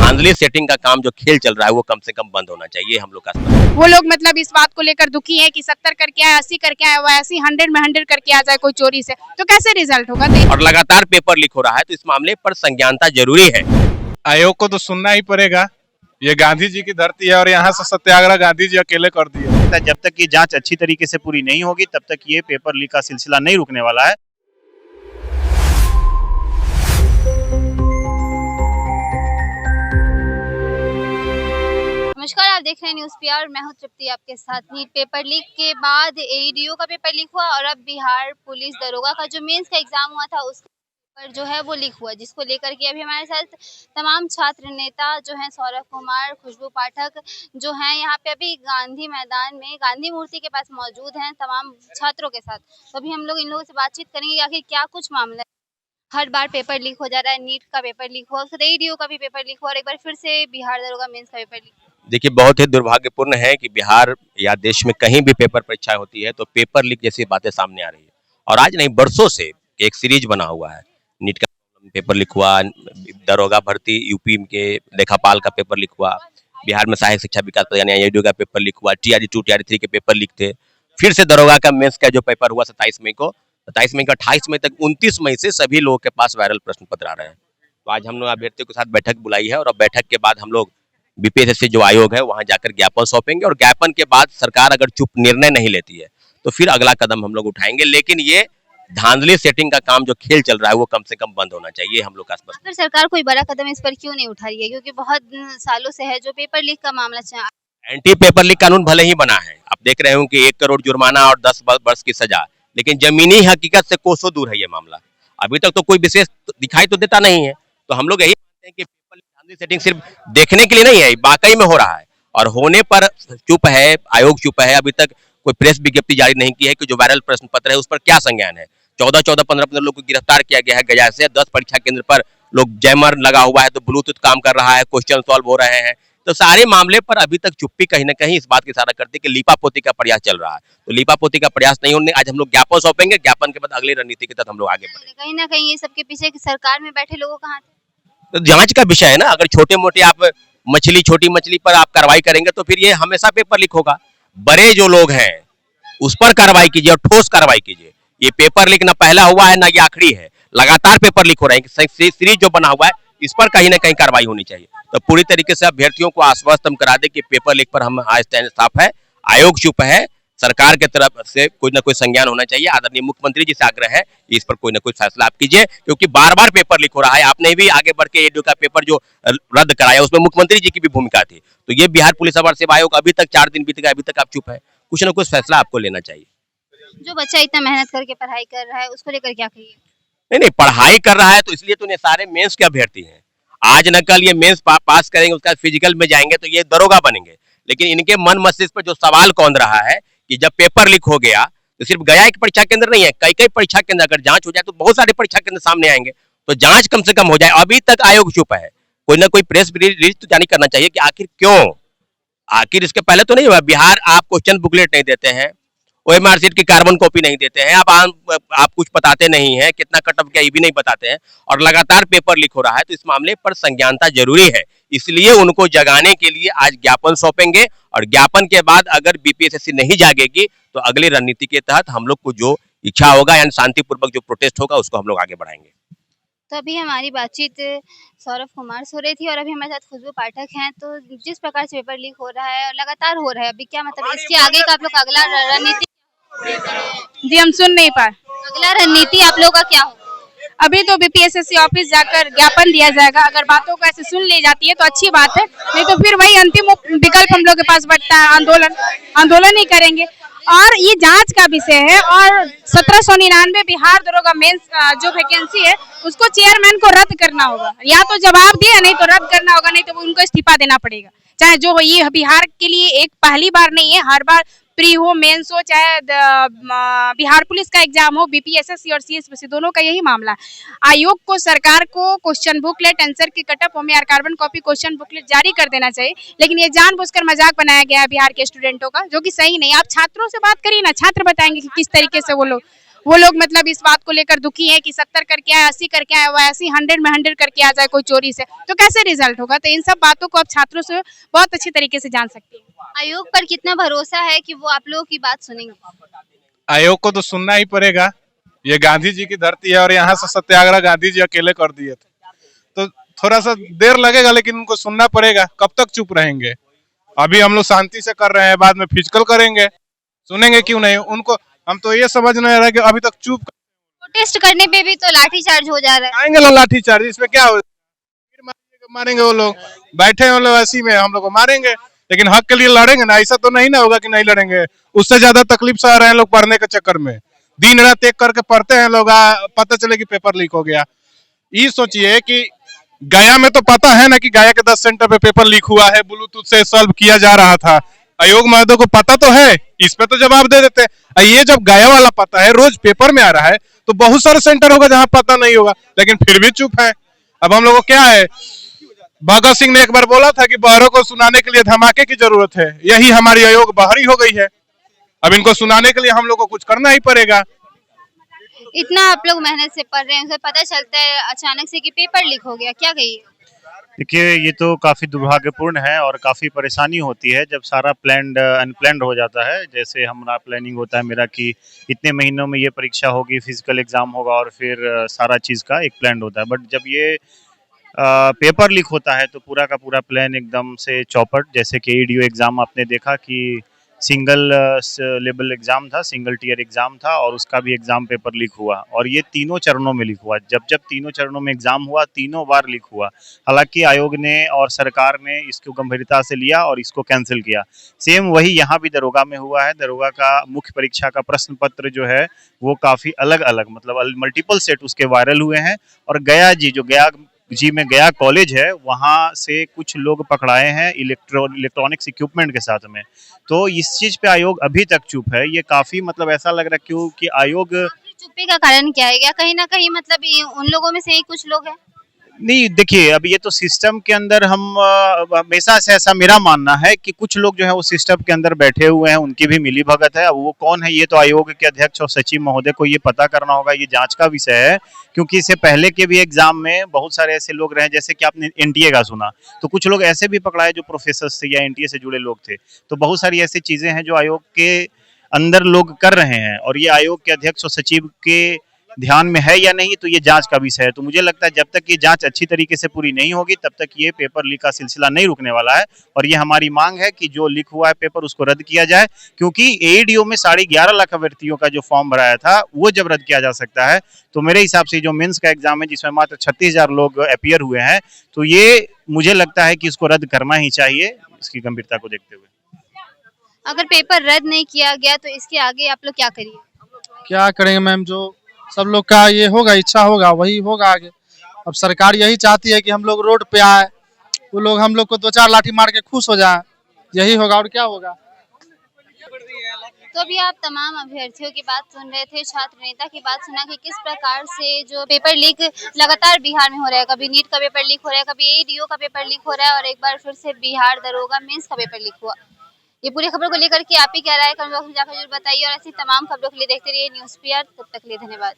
धांधली सेटिंग का काम जो खेल चल रहा है वो कम से कम बंद होना चाहिए हम लोग का। वो लोग मतलब इस बात को लेकर दुखी है कि 70 करके आए, 80 करके आए, वो ऐसी 100 में 100 करके आ जाए कोई चोरी से, तो कैसे रिजल्ट होगा? और लगातार पेपर लीक हो रहा है, तो इस मामले पर संज्ञानता जरूरी है। आयोग को तो सुनना ही पड़ेगा। ये गांधी जी की धरती है और यहाँ से सत्याग्रह गांधी जी अकेले कर दिए। जब तक ये जांच अच्छी तरीके से पूरी नहीं होगी तब तक ये पेपर लीक का सिलसिला नहीं रुकने वाला है। नमस्कार, आप देख रहे हैं न्यूज़ पीआर। मैं हूं तृप्ति आपके साथ। नीट पेपर लीक के बाद एईडीओ का पेपर लीक हुआ और अब बिहार पुलिस दरोगा का जो मेंस का एग्जाम हुआ था उसका पेपर जो है वो लीक हुआ, जिसको लेकर के अभी हमारे साथ तमाम छात्र नेता जो हैं, सौरभ कुमार, खुशबू पाठक जो हैं यहाँ पे अभी गांधी मैदान में गांधी मूर्ति के पास मौजूद हैं तमाम छात्रों के साथ। तो अभी हम लोग इन लोगों से बातचीत करेंगे कि आखिर क्या कुछ मामला है। हर बार पेपर लीक हो जा रहा है, नीट का पेपर लीक हुआ, एईडीओ का भी पेपर लीक हुआ और एक बार फिर से बिहार दरोगा मेंस का पेपर लीक। देखिए, बहुत ही दुर्भाग्यपूर्ण है कि बिहार या देश में कहीं भी पेपर परीक्षा होती है तो पेपर लीक जैसी बातें सामने आ रही है। और आज नहीं, बरसों से एक सीरीज बना हुआ है। नीट का पेपर लीक हुआ, दरोगा भर्ती यूपी के लेखापाल का पेपर लीक हुआ, बिहार में सहायक शिक्षा विकास यानी एईडीओ का पेपर लीक हुआ, टीआरई 2 टीआरई 3 के पेपर लीक थे। फिर से दरोगा का मेंस का जो पेपर हुआ 27 मई को, 27 मई का 28 मई तक 29 मई से सभी लोगों के पास वायरल प्रश्न पत्र आ रहे हैं। तो आज हम लोग अभ्यर्थियों के साथ बैठक बुलाई है और बैठक के बाद हम लोग बीपीएससी जो आयोग है वहां जाकर ज्ञापन सौंपेंगे और ज्ञापन के बाद सरकार अगर चुप निर्णय नहीं लेती है तो फिर अगला कदम हम लोग उठाएंगे। लेकिन ये धांधली सेटिंग का काम जो खेल चल रहा है वो कम से कम बंद होना चाहिए हम लोग का। अगर सरकार कोई बड़ा कदम इस पर क्यों नहीं उठा रही है? क्योंकि बहुत सालों से है जो पेपर लीक का मामला। एंटी पेपर लीक कानून भले ही बना है, आप देख रहे हो कि 1 करोड़ जुर्माना और 10 वर्ष की सजा, लेकिन जमीनी हकीकत से कोसों दूर है ये मामला। अभी तक तो कोई विशेष दिखाई तो देता नहीं है। तो हम लोग यही मानते हैं कि पेपर लीक धांधली सेटिंग सिर्फ देखने के लिए नहीं है, वाकई में हो रहा है और होने पर चुप है, आयोग चुप है। अभी तक कोई प्रेस विज्ञप्ति जारी नहीं की है कि जो वायरल प्रश्न पत्र है उस पर क्या संज्ञान है। 14-15 लोग को गिरफ्तार किया गया है गया से। 10 परीक्षा केंद्र पर लोग जैमर लगा हुआ है तो ब्लूटूथ काम कर रहा है, क्वेश्चन सॉल्व हो रहे हैं। तो सारे मामले पर अभी तक चुप्पी कहीं ना कहीं इस बात की इशारा करती है कि लीपापोती का प्रयास चल रहा है। तो लीपापोती का प्रयास नहीं होने, आज हम लोग ज्ञापन सौंपेंगे, ज्ञापन के बाद अगली रणनीति के तहत हम लोग आगे बढ़ेंगे। कहीं ना कहीं ये सबके पीछे सरकार में बैठे लोगों का हाथ है। तो जांच का विषय है ना। अगर छोटे मोटे आप छोटी मछली पर आप कार्रवाई करेंगे तो फिर ये हमेशा पेपर लीक होगा। बड़े जो लोग हैं उस पर कार्रवाई कीजिए और ठोस कार्रवाई कीजिए। ये पेपर लीक ना पहला हुआ है ना ये आखिरी है, लगातार पेपर लीक हो रहे हैं। सीरीज जो बना हुआ है इस पर कहीं ना कहीं कार्रवाई होनी चाहिए। तो पूरी तरीके से अभ्यर्थियों को आश्वस्त हम करा दे कि पेपर लीक पर हम स्टैंड साफ है, आयोग चुप है, सरकार के तरफ से कोई ना कोई संज्ञान होना चाहिए। आदरणीय मुख्यमंत्री जी से आग्रह है कि इस पर कोई ना कोई फैसला आप कीजिए, क्योंकि बार बार पेपर लीक हो रहा है। आपने भी आगे बढ़ के एईडीओ का पेपर जो रद्द कराया उसमें मुख्यमंत्री जी की भी भूमिका थी। तो ये बिहार पुलिस अवर सेवा आयोग अभी तक 4 दिन बीत गए, अभी तक आप चुप है। कुछ ना कुछ फैसला आपको लेना चाहिए। जो बच्चा इतना मेहनत करके पढ़ाई कर रहा है उसको लेकर क्या कहिए? नहीं, पढ़ाई कर रहा है तो इसलिए तो सारे मेंस के अभ्यर्थी हैं। आज न कल ये मेंस पास करेंगे, उसका फिजिकल में जाएंगे तो ये दरोगा बनेंगे। लेकिन इनके मन मस्तिष्क पर जो सवाल कौन रहा है कि जब पेपर लीक हो गया तो सिर्फ गया एक परीक्षा केंद्र नहीं है, कई परीक्षा केंद्र अगर जांच हो जाए तो बहुत सारे परीक्षा केंद्र सामने आएंगे। तो जांच कम से कम हो जाए। अभी तक आयोग चुप है। कोई ना कोई प्रेस रिलीज तो जारी करना चाहिए कि आखिर क्यों। आखिर इसके पहले तो नहीं हुआ। बिहार आप क्वेश्चन बुकलेट नहीं देते हैं, ओएमआर शीट की कार्बन कॉपी नहीं देते हैं, आप कुछ बताते नहीं हैं, कितना कट ऑफ गया ये भी नहीं बताते हैं और लगातार पेपर लीक हो रहा है। तो इस मामले पर संज्ञानता जरूरी है, इसलिए उनको जगाने के लिए आज ज्ञापन सौंपेंगे और ज्ञापन के बाद अगर बीपीएससी नहीं जागेगी तो अगली रणनीति के तहत हम लोग को जो इच्छा होगा यानी शांतिपूर्वक जो प्रोटेस्ट होगा उसको हम लोग आगे बढ़ाएंगे। तो अभी हमारी बातचीत सौरभ कुमार से हो रही थी और अभी हमारे साथ खुशबू पाठक हैं। तो जिस प्रकार से पेपर लीक हो रहा है और लगातार हो रहा है, अभी क्या मतलब इसके आगे का आप लोग अगला रणनीति? जी हम सुन नहीं पाए। अगला रणनीति आप लोगों का क्या हो? अभी तो बीपीएससी ऑफिस जाकर ज्ञापन दिया जाएगा। अगर बातों को ऐसे सुन ली जाती है तो अच्छी बात है, नहीं तो फिर वही अंतिम विकल्प हम लोग के पास बचता है, आंदोलन ही करेंगे। और ये जांच का विषय है और 1799 बिहार दरोगा मेंस जो वैकेंसी है उसको चेयरमैन को रद्द करना होगा। या तो जवाब दिए, नहीं तो रद्द करना होगा, नहीं तो उनको इस्तीफा देना पड़ेगा। चाहे जो हो, ये बिहार के लिए एक पहली बार नहीं है, हर बार प्री हो, मेंस हो, चाहे बिहार पुलिस का एग्जाम हो, बीपीएससी और सीएसपीसी दोनों का यही मामला है। आयोग को, सरकार को क्वेश्चन बुकलेट, आंसर की कटअप, OMR carbon copy question booklet जारी कर देना चाहिए। लेकिन ये जानबूझकर मजाक बनाया गया है बिहार के स्टूडेंटों का, जो कि सही नहीं। आप छात्रों से बात करिए ना, छात्र बताएंगे कि किस तरीके से वो लोग वो लोग मतलब इस बात को लेकर दुखी है कि 70 करके आए, 80 करके आए, वो ऐसी 100 में 100 करके आ जाए कोई चोरी से, तो कैसे रिजल्ट होगा। तो इन सब बातों को आप छात्रों से बहुत अच्छी तरीके से जान सकती है। आयोग पर कितना भरोसा है कि वो आप लोगों की बात सुनेंगे? आयोग को तो सुनना ही पड़ेगा। ये गांधी जी की धरती है और यहाँ से सत्याग्रह गांधी जी अकेले कर दिए थे, तो थोड़ा सा देर लगेगा, लेकिन उनको सुनना पड़ेगा। कब तक चुप रहेंगे? अभी हम लोग शांति से कर रहे हैं, बाद में फिजिकल करेंगे, सुनेंगे क्यों नहीं उनको। हम तो ये समझ नहीं रहा कि अभी तक चुप। प्रोटेस्ट करने पे भी तो लाठीचार्ज हो जा रहा है। आएंगे ना लाठी चार्ज, इसमें क्या हो, मारेंगे वो लोग, बैठे हैं वो लोग ऐसी में, हम लोग को मारेंगे, लेकिन हक के लिए लड़ेंगे ना। ऐसा तो नहीं ना होगा कि नहीं लड़ेंगे। उससे ज्यादा तकलीफ सह रहे हैं लोग पढ़ने के चक्कर में, दिन रात एक करके पढ़ते हैं लोग, पता चले कि पेपर लीक हो गया। ये सोचिए कि गया में तो पता है ना कि गया के 10 सेंटर पे पेपर लीक हुआ है, ब्लूटूथ से सॉल्व किया जा रहा था। आयोग महोदय को पता तो है, इस पे तो जवाब दे देते हैं। ये जब गया वाला पता है, रोज पेपर में आ रहा है, तो बहुत सारे सेंटर होगा जहां पता नहीं होगा, लेकिन फिर भी चुप है। अब हम लोग को क्या है, भगत सिंह ने एक बार बोला था कि बहरों को सुनाने के लिए धमाके की जरूरत है। यही हमारी आयोग बहरी हो गई है। अब इनको सुनाने के लिए हम लोग को कुछ करना ही पड़ेगा। इतना आप लोग मेहनत से पढ़ रहे हैं, उसे पता चलता है अचानक से कि पेपर लीक हो गया, क्या कहिए? देखिए, ये तो काफ़ी दुर्भाग्यपूर्ण है और काफ़ी परेशानी होती है जब सारा प्लान्ड अनप्लान्ड हो जाता है। जैसे हमारा प्लानिंग होता है मेरा कि इतने महीनों में ये परीक्षा होगी, फिजिकल एग्ज़ाम होगा और फिर सारा चीज़ का एक प्लान होता है। बट जब ये पेपर लीक होता है तो पूरा का पूरा प्लान एकदम से चौपट। जैसे कि ईडीओ एग्ज़ाम आपने देखा कि सिंगल लेवल एग्ज़ाम था, सिंगल टियर एग्ज़ाम था और उसका भी एग्ज़ाम पेपर लीक हुआ और ये तीनों चरणों में लीक हुआ। जब तीनों चरणों में एग्ज़ाम हुआ, तीनों बार लीक हुआ। हालांकि आयोग ने और सरकार ने इसको गंभीरता से लिया और इसको कैंसिल किया। सेम वही यहाँ भी दरोगा में हुआ है। दरोगा का मुख्य परीक्षा का प्रश्न पत्र जो है वो काफ़ी अलग अलग, मतलब मल्टीपल सेट उसके वायरल हुए हैं। और गया जी में गया कॉलेज है, वहाँ से कुछ लोग पकड़ाए हैं इलेक्ट्रॉनिक्स इक्विपमेंट के साथ में। तो इस चीज़ पे आयोग अभी तक चुप है। ये काफ़ी मतलब ऐसा लग रहा है क्योंकि आयोग चुप्पी का कारण क्या है? क्या कहीं ना कहीं मतलब उन लोगों में से ही कुछ लोग हैं? नहीं, देखिए, अब ये तो सिस्टम के अंदर हम हमेशा से ऐसा मेरा मानना है कि कुछ लोग जो है वो सिस्टम के अंदर बैठे हुए हैं, उनकी भी मिली भगत है। अब वो कौन है ये तो आयोग के अध्यक्ष और सचिव महोदय को ये पता करना होगा, ये जांच का विषय है। क्योंकि इससे पहले के भी एग्जाम में बहुत सारे ऐसे लोग रहे, जैसे कि आपने एनटीए का सुना, तो कुछ लोग ऐसे भी पकड़ाए जो प्रोफेसर थे या एनटीए से जुड़े लोग थे। तो बहुत सारी ऐसी चीजें हैं जो आयोग के अंदर लोग कर रहे हैं और ये आयोग के अध्यक्ष और सचिव के ध्यान में है या नहीं, तो ये जांच का विषय है। तो मुझे लगता है जब तक ये जांच अच्छी तरीके से पूरी नहीं होगी तब तक ये पेपर लीक का सिलसिला नहीं रुकने वाला है। और ये हमारी मांग है कि जो लीक हुआ है पेपर उसको रद्द किया जाए, क्योंकि एईडीओ में 11.5 लाख अभ्यर्थियों का जो फॉर्म भराया था वो जब रद्द किया जा सकता है, तो मेरे हिसाब से जो मेंस का एग्जाम है जिसमें मात्र 36,000 लोग अपीयर हुए हैं, तो ये मुझे लगता है कि इसको रद्द करना ही चाहिए, इसकी गंभीरता को देखते हुए। अगर पेपर रद्द नहीं किया गया तो इसके आगे आप लोग क्या करिए? क्या करेंगे मैम, जो सब लोग का ये होगा, इच्छा होगा वही होगा आगे। अब सरकार यही चाहती है कि हम लोग रोड पे आए, वो लोग हम लोग को 2-4 लाठी मार के खुश हो जाए, यही होगा और क्या होगा। तो अभी आप तमाम अभ्यर्थियों की बात सुन रहे थे, छात्र नेता की बात सुना कि किस प्रकार से जो पेपर लीक लगातार बिहार में हो रहा है। कभी नीट का पेपर लीक हो रहा है, कभी एईडीओ का पेपर लीक हो रहा है और एक बार फिर से बिहार दरोगा मेंस का पेपर लीक हुआ। ये पूरी खबर को लेकर के आप ही क्या राय है कमेंट बॉक्स में जाकर जरूर बताइए और ऐसी तमाम खबरों के लिए देखते रहिए न्यूज़ पीआर। तब तक के लिए धन्यवाद।